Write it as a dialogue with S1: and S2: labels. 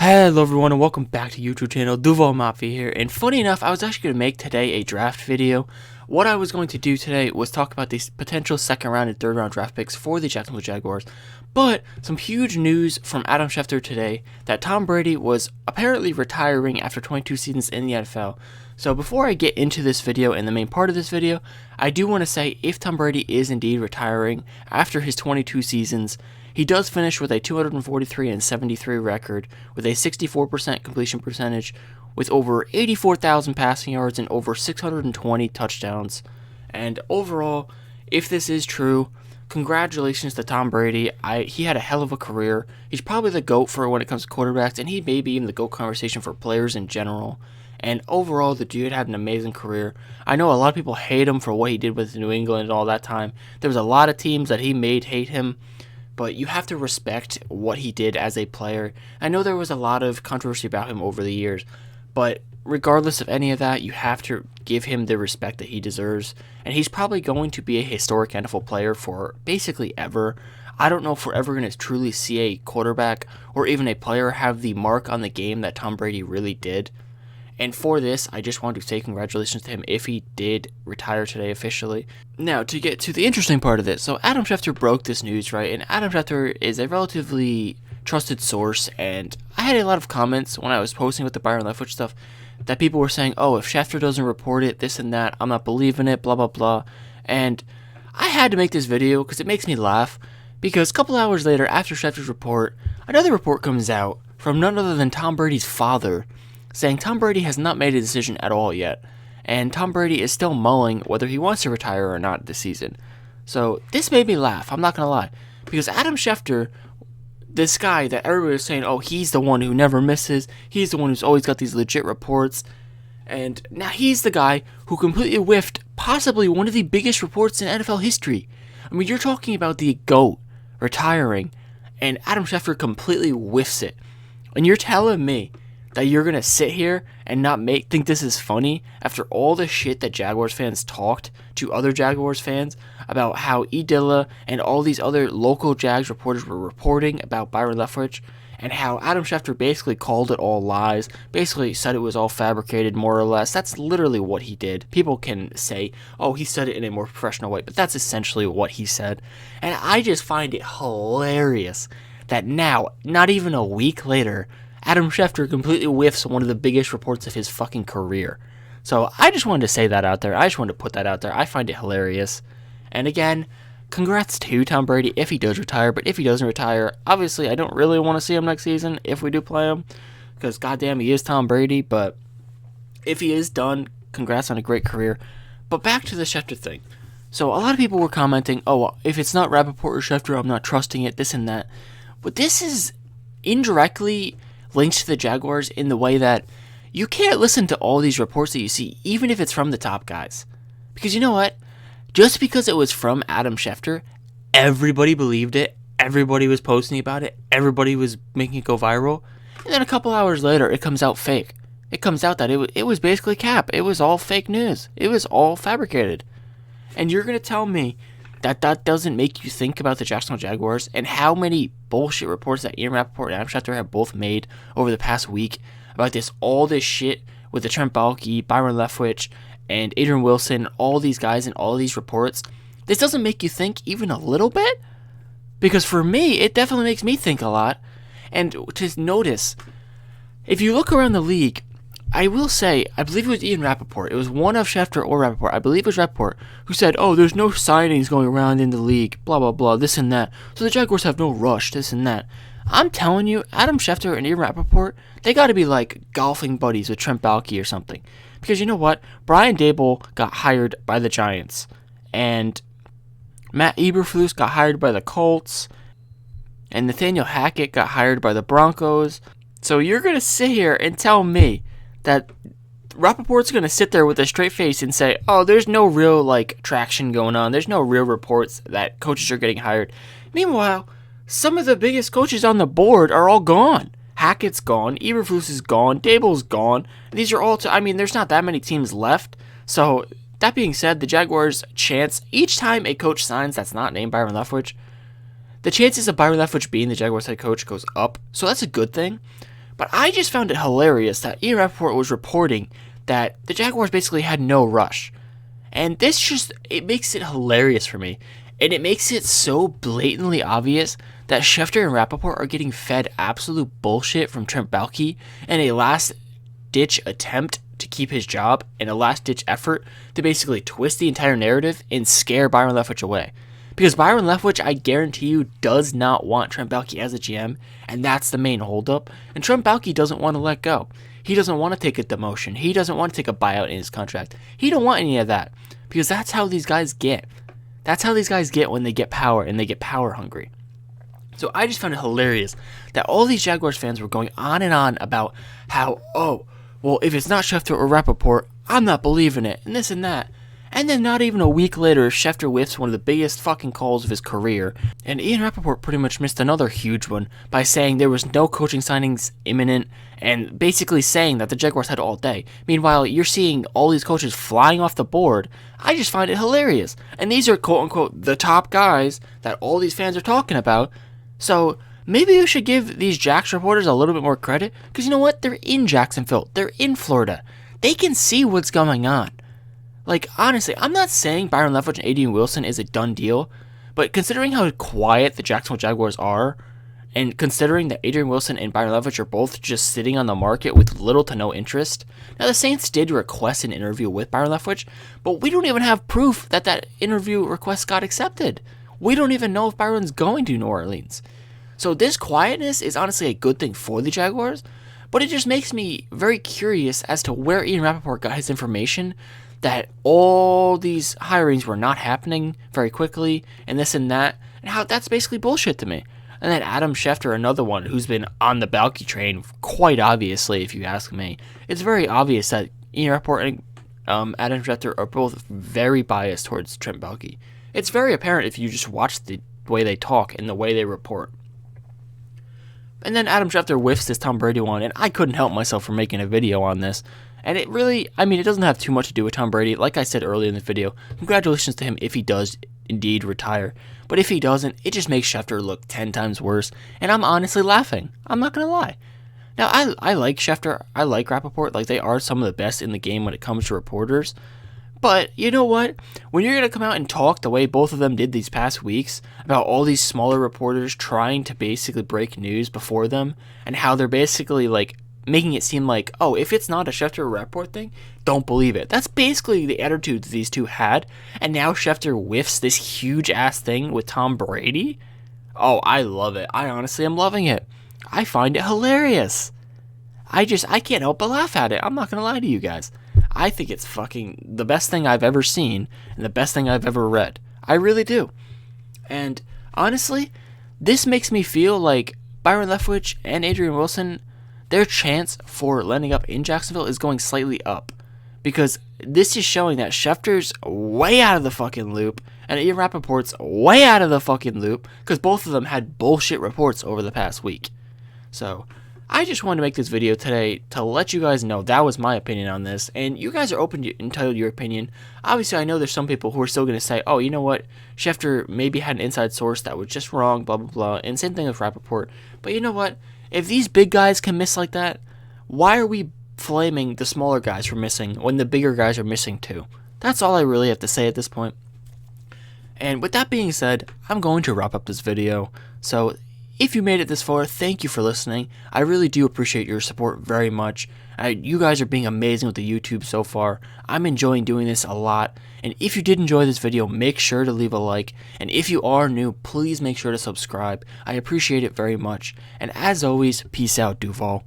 S1: Hello everyone and welcome back to YouTube channel Duval Mafia here, and funny enough, I was actually going to make today a draft video. What I was going to do today was talk about these potential second round and third round draft picks for the Jacksonville Jaguars, but some huge news from Adam Schefter today that Tom Brady was apparently retiring after 22 seasons in the NFL. So before I get into this video and the main part of this video, I do want to say if Tom Brady is indeed retiring after his 22 seasons, he does finish with a 243-73 record with a 64% completion percentage with over 84,000 passing yards and over 620 touchdowns. And overall, if this is true, congratulations to Tom Brady. He had a hell of a career. He's probably the GOAT for when it comes to quarterbacks, and he may be in the GOAT conversation for players in general. And overall, the dude had an amazing career. I know a lot of people hate him for what he did with New England and all that time. There was a lot of teams that he made hate him, but you have to respect what he did as a player. I know there was a lot of controversy about him over the years, but regardless of any of that, you have to give him the respect that he deserves. And he's probably going to be a historic NFL player for basically ever. I don't know if we're ever going to truly see a quarterback or even a player have the mark on the game that Tom Brady really did. And for this, I just want to say congratulations to him if he did retire today officially. Now, to get to the interesting part of this, so Adam Schefter broke this news, right? And Adam Schefter is a relatively trusted source, and I had a lot of comments when I was posting with the Byron Leftwich stuff that people were saying, oh, if Schefter doesn't report it, this and that, I'm not believing it, blah, blah, blah. And I had to make this video because it makes me laugh, because a couple hours later, after Schefter's report, another report comes out from none other than Tom Brady's father, saying Tom Brady has not made a decision at all yet, and Tom Brady is still mulling whether he wants to retire or not this season. So this made me laugh, I'm not going to lie, because Adam Schefter, this guy that everybody was saying, oh, he's the one who never misses, he's the one who's always got these legit reports, and now he's the guy who completely whiffed possibly one of the biggest reports in NFL history. I mean, you're talking about the GOAT retiring, and Adam Schefter completely whiffs it. And you're telling me that you're going to sit here and not think this is funny after all the shit that Jaguars fans talked to other Jaguars fans about how E. Dilla and all these other local Jags reporters were reporting about Byron Leftwich, and how Adam Schefter basically called it all lies, basically said it was all fabricated more or less. That's literally what he did. People can say, oh, he said it in a more professional way, but that's essentially what he said. And I just find it hilarious that now, not even a week later, Adam Schefter completely whiffs one of the biggest reports of his fucking career. So I just wanted to say that out there. I just wanted to put that out there. I find it hilarious. And again, congrats to Tom Brady if he does retire. But if he doesn't retire, obviously I don't really want to see him next season if we do play him, because goddamn, he is Tom Brady. But if he is done, congrats on a great career. But back to the Schefter thing. So a lot of people were commenting, oh, if it's not Rappaport or Schefter, I'm not trusting it, this and that. But this is indirectly linked to the Jaguars in the way that you can't listen to all these reports that you see, even if it's from the top guys. Because you know what? Just because it was from Adam Schefter, everybody believed it, everybody was posting about it, everybody was making it go viral, and then a couple hours later, it comes out fake. It comes out that it was basically cap. It was all fake news. It was all fabricated. And you're going to tell me that that doesn't make you think about the Jacksonville Jaguars and how many bullshit reports that Ian Rappaport and Adam Schefter have both made over the past week about all this shit with the Trent Baalke, Byron Leftwich, and Adrian Wilson, all these guys and all these reports. This doesn't make you think even a little bit? Because for me, it definitely makes me think a lot. And to notice, if you look around the league, I will say, I believe it was Ian Rappaport. It was one of Schefter or Rappaport. I believe it was Rappaport who said, oh, there's no signings going around in the league, blah, blah, blah, this and that. So the Jaguars have no rush, this and that. I'm telling you, Adam Schefter and Ian Rappaport, they got to be like golfing buddies with Trent Baalke or something. Because you know what? Brian Daboll got hired by the Giants. And Matt Eberflus got hired by the Colts. And Nathaniel Hackett got hired by the Broncos. So you're going to sit here and tell me that Rappaport's going to sit there with a straight face and say, oh, there's no real, traction going on. There's no real reports that coaches are getting hired. Meanwhile, some of the biggest coaches on the board are all gone. Hackett's gone. Eberflus is gone. Daboll's gone. These are all, there's not that many teams left. So, that being said, the Jaguars' chance, each time a coach signs that's not named Byron Leftwich, the chances of Byron Leftwich being the Jaguars head coach goes up. So, that's a good thing. But I just found it hilarious that Ian Rappaport was reporting that the Jaguars basically had no rush. And it makes it hilarious for me. And it makes it so blatantly obvious that Schefter and Rappaport are getting fed absolute bullshit from Trent Baalke in a last-ditch attempt to keep his job and a last-ditch effort to basically twist the entire narrative and scare Byron Leftwich away. Because Byron Leftwich, I guarantee you, does not want Trent Baalke as a GM, and that's the main holdup. And Trent Baalke doesn't want to let go. He doesn't want to take a demotion. He doesn't want to take a buyout in his contract. He don't want any of that. Because that's how these guys get. That's how these guys get when they get power, and they get power hungry. So I just found it hilarious that all these Jaguars fans were going on and on about how, oh, well, if it's not Schefter or Rappaport, I'm not believing it, and this and that. And then not even a week later, Schefter whiffs one of the biggest fucking calls of his career, and Ian Rappaport pretty much missed another huge one by saying there was no coaching signings imminent, and basically saying that the Jaguars had all day. Meanwhile, you're seeing all these coaches flying off the board. I just find it hilarious. And these are quote-unquote the top guys that all these fans are talking about. So maybe you should give these Jax reporters a little bit more credit, because you know what? They're in Jacksonville. They're in Florida. They can see what's going on. Like, honestly, I'm not saying Byron Leftwich and Adrian Wilson is a done deal, but considering how quiet the Jacksonville Jaguars are, and considering that Adrian Wilson and Byron Leftwich are both just sitting on the market with little to no interest. Now, the Saints did request an interview with Byron Leftwich, but we don't even have proof that that interview request got accepted. We don't even know if Byron's going to New Orleans. So this quietness is honestly a good thing for the Jaguars, but it just makes me very curious as to where Ian Rappaport got his information that all these hirings were not happening very quickly, and this and that, and how that's basically bullshit to me. And then Adam Schefter, another one who's been on the Baalke train, quite obviously, if you ask me. It's very obvious that Ian Rappaport and Adam Schefter are both very biased towards Trent Baalke. It's very apparent if you just watch the way they talk and the way they report. And then Adam Schefter whiffs this Tom Brady one, and I couldn't help myself from making a video on this. And it really, it doesn't have too much to do with Tom Brady. Like I said earlier in the video, congratulations to him if he does indeed retire. But if he doesn't, it just makes Schefter look 10 times worse. And I'm honestly laughing. I'm not going to lie. Now, I like Schefter. I like Rappaport. Like, they are some of the best in the game when it comes to reporters. But you know what? When you're going to come out and talk the way both of them did these past weeks about all these smaller reporters trying to basically break news before them, and how they're basically like making it seem like, oh, if it's not a Schefter or Rappaport thing, don't believe it. That's basically the attitude these two had, and now Schefter whiffs this huge-ass thing with Tom Brady? Oh, I love it. I honestly am loving it. I find it hilarious. I can't help but laugh at it. I'm not going to lie to you guys. I think it's fucking the best thing I've ever seen, and the best thing I've ever read. I really do. And honestly, this makes me feel like Byron Leftwich and Adrian Wilson, their chance for landing up in Jacksonville is going slightly up. Because this is showing that Schefter's way out of the fucking loop, and Ian Rappaport's way out of the fucking loop, because both of them had bullshit reports over the past week. So, I just wanted to make this video today to let you guys know that was my opinion on this, and you guys are open to entitled your opinion. Obviously, I know there's some people who are still going to say, oh, you know what, Schefter maybe had an inside source that was just wrong, blah, blah, blah, and same thing with Rappaport. But you know what, if these big guys can miss like that, why are we flaming the smaller guys for missing when the bigger guys are missing too? That's all I really have to say at this point. And with that being said, I'm going to wrap up this video. So if you made it this far, thank you for listening. I really do appreciate your support very much. You guys are being amazing with the YouTube so far. I'm enjoying doing this a lot. And if you did enjoy this video, make sure to leave a like. And if you are new, please make sure to subscribe. I appreciate it very much. And as always, peace out, Duval.